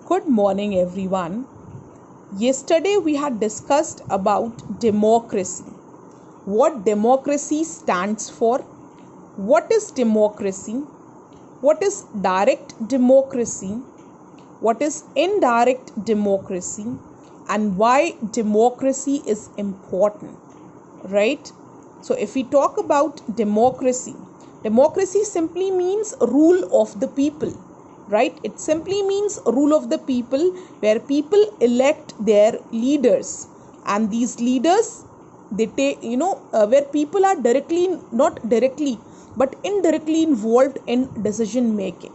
Good morning, everyone. Yesterday we had discussed about democracy. What democracy stands for? What is democracy? What is direct democracy? What is indirect democracy? And why democracy is important, right? So, if we talk about democracy, democracy simply means rule of the people, right? It simply means rule of the people, where people elect their leaders, and these leaders, they take, where people are not directly but indirectly involved in decision making.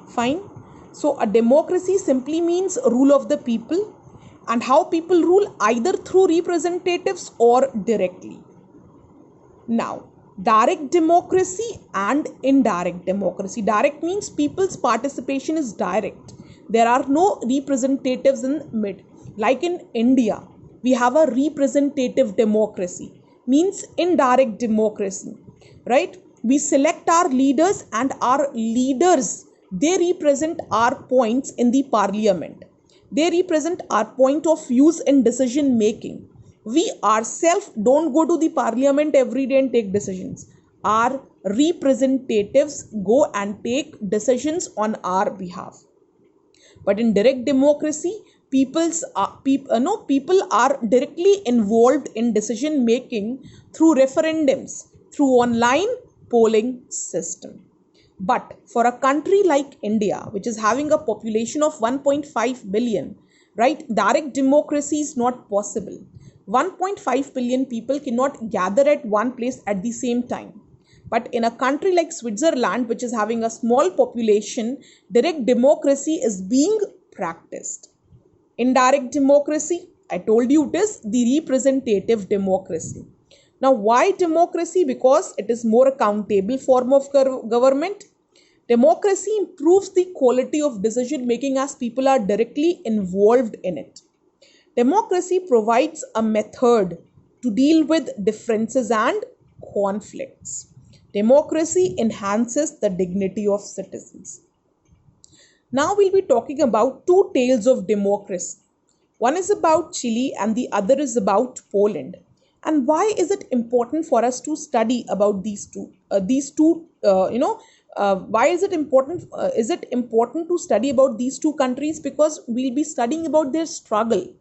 Fine. So a democracy simply means rule of the people, and how people rule either through representatives or directly. Now, direct democracy and indirect democracy. Direct means people's participation is direct. There are no representatives in mid. Like in India, we have a representative democracy, means indirect democracy, right? We select our leaders, and our leaders, they represent our points in the parliament. They represent our point of views in decision making. We ourselves don't go to the parliament every day and take decisions. Our representatives go and take decisions on our behalf. But in direct democracy, people are directly involved in decision making through referendums, through online polling system. But for a country like India, which is having a population of 1.5 billion, right, direct democracy is not possible. 1.5 billion people cannot gather at one place at the same time. But in a country like Switzerland, which is having a small population, direct democracy is being practiced. Indirect democracy, I told you, it is the representative democracy. Now, why democracy? Because it is more accountable form of government. Democracy improves the quality of decision making as people are directly involved in it. Democracy provides a method to deal with differences and conflicts. Democracy enhances the dignity of citizens. Now we'll be talking about two tales of democracy. One is about Chile and the other is about Poland. And why is it important for us to study about these two? Why is it important? Is it important to study about these two countries? Because we'll be studying about their struggle.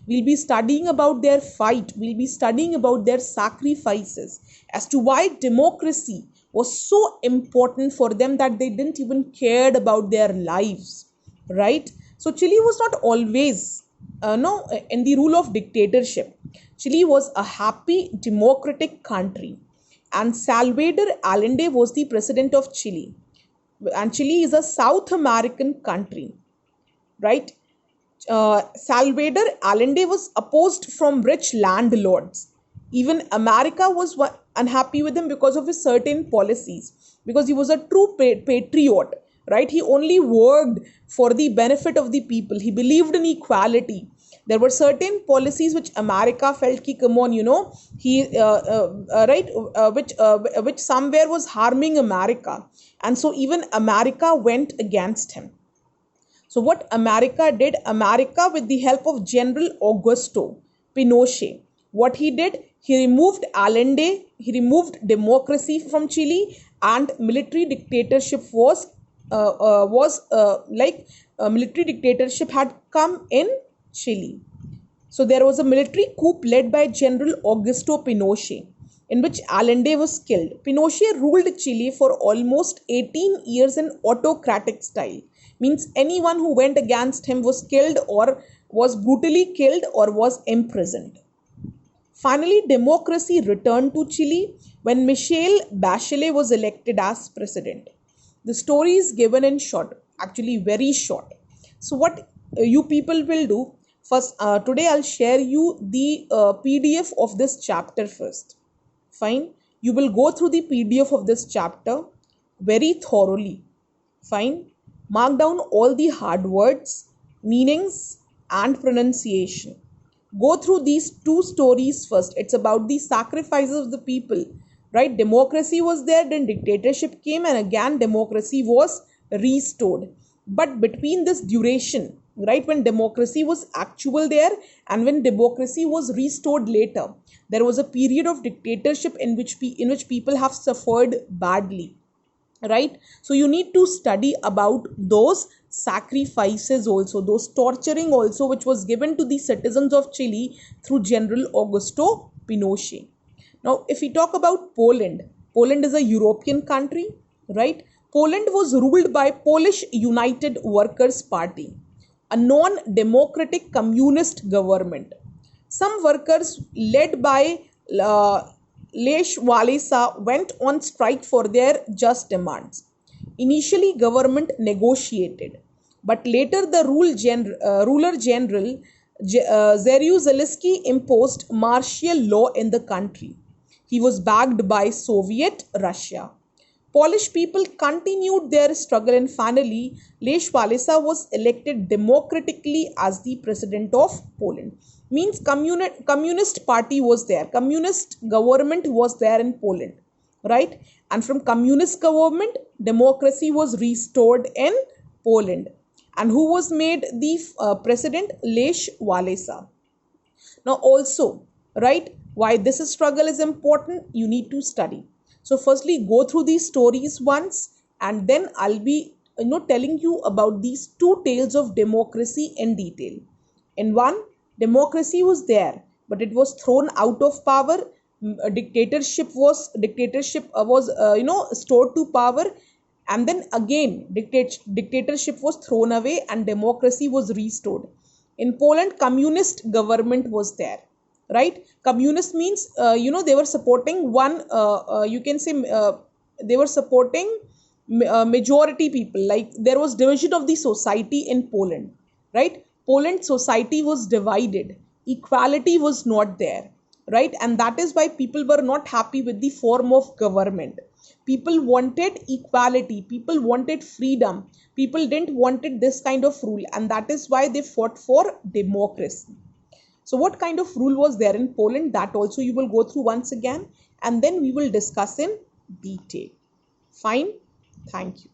We'll be studying about their fight. We'll be studying about their sacrifices as to why democracy was so important for them that they didn't even cared about their lives, right? So Chile was not always in the rule of dictatorship. Chile was a happy democratic country, and Salvador Allende was the president of Chile. And Chile is a South American country, right? Salvador Allende was opposed from rich landlords. Even America was unhappy with him because of his certain policies, because he was a true patriot, right? He only worked for the benefit of the people. He believed in equality. There were certain policies which America felt ki, come on, which somewhere was harming America, and so even America went against him. So what America did, America with the help of General Augusto Pinochet, what he did, he removed Allende, he removed democracy from Chile, and military dictatorship military dictatorship had come in Chile. So there was a military coup led by General Augusto Pinochet, in which Allende was killed. Pinochet ruled Chile for almost 18 years in autocratic style. Means anyone who went against him was killed, or was brutally killed, or was imprisoned. Finally, democracy returned to Chile when Michelle Bachelet was elected as president. The story is given in short, actually very short. So what you people will do, first, today I'll share you the PDF of this chapter first. Fine. You will go through the PDF of this chapter very thoroughly. Fine. Mark down all the hard words, meanings, and pronunciation. Go through these two stories first. It's about the sacrifices of the people, right? Democracy was there, then dictatorship came, and again democracy was restored. But between this duration, right? When democracy was actual there and when democracy was restored later, there was a period of dictatorship in which people have suffered badly, right? So you need to study about those sacrifices also, those torturing also, which was given to the citizens of Chile through General Augusto Pinochet. Now if we talk about Poland, Poland is a European country, right? Poland was ruled by Polish United Workers Party, a non-democratic communist government. Some workers, led by uh, Lech Walesa, went on strike for their just demands. Initially, government negotiated, but later the ruler general Zeryu imposed martial law in the country. He was backed by Soviet Russia. Polish people continued their struggle and finally Lech Walesa was elected democratically as the president of Poland. Means communist party was there, communist government was there in Poland, right? And from communist government, democracy was restored in Poland. And who was made the president? Lech Walesa. Now also, right, why this struggle is important, you need to study. So firstly, go through these stories once, and then I'll be telling you about these two tales of democracy in detail. In one, democracy was there, but it was thrown out of power. Dictatorship was stored to power, and then again dictatorship was thrown away and democracy was restored. In Poland, communist government was there, right? Communist means they were supporting one, you can say, they were supporting majority people. Like there was division of the society in Poland, right? Poland society was divided, equality was not there, right? And that is why people were not happy with the form of government. People wanted equality, people wanted freedom, people didn't wanted this kind of rule, and that is why they fought for democracy. So what kind of rule was there in Poland, that also you will go through once again, and then we will discuss in detail. Fine. Thank you.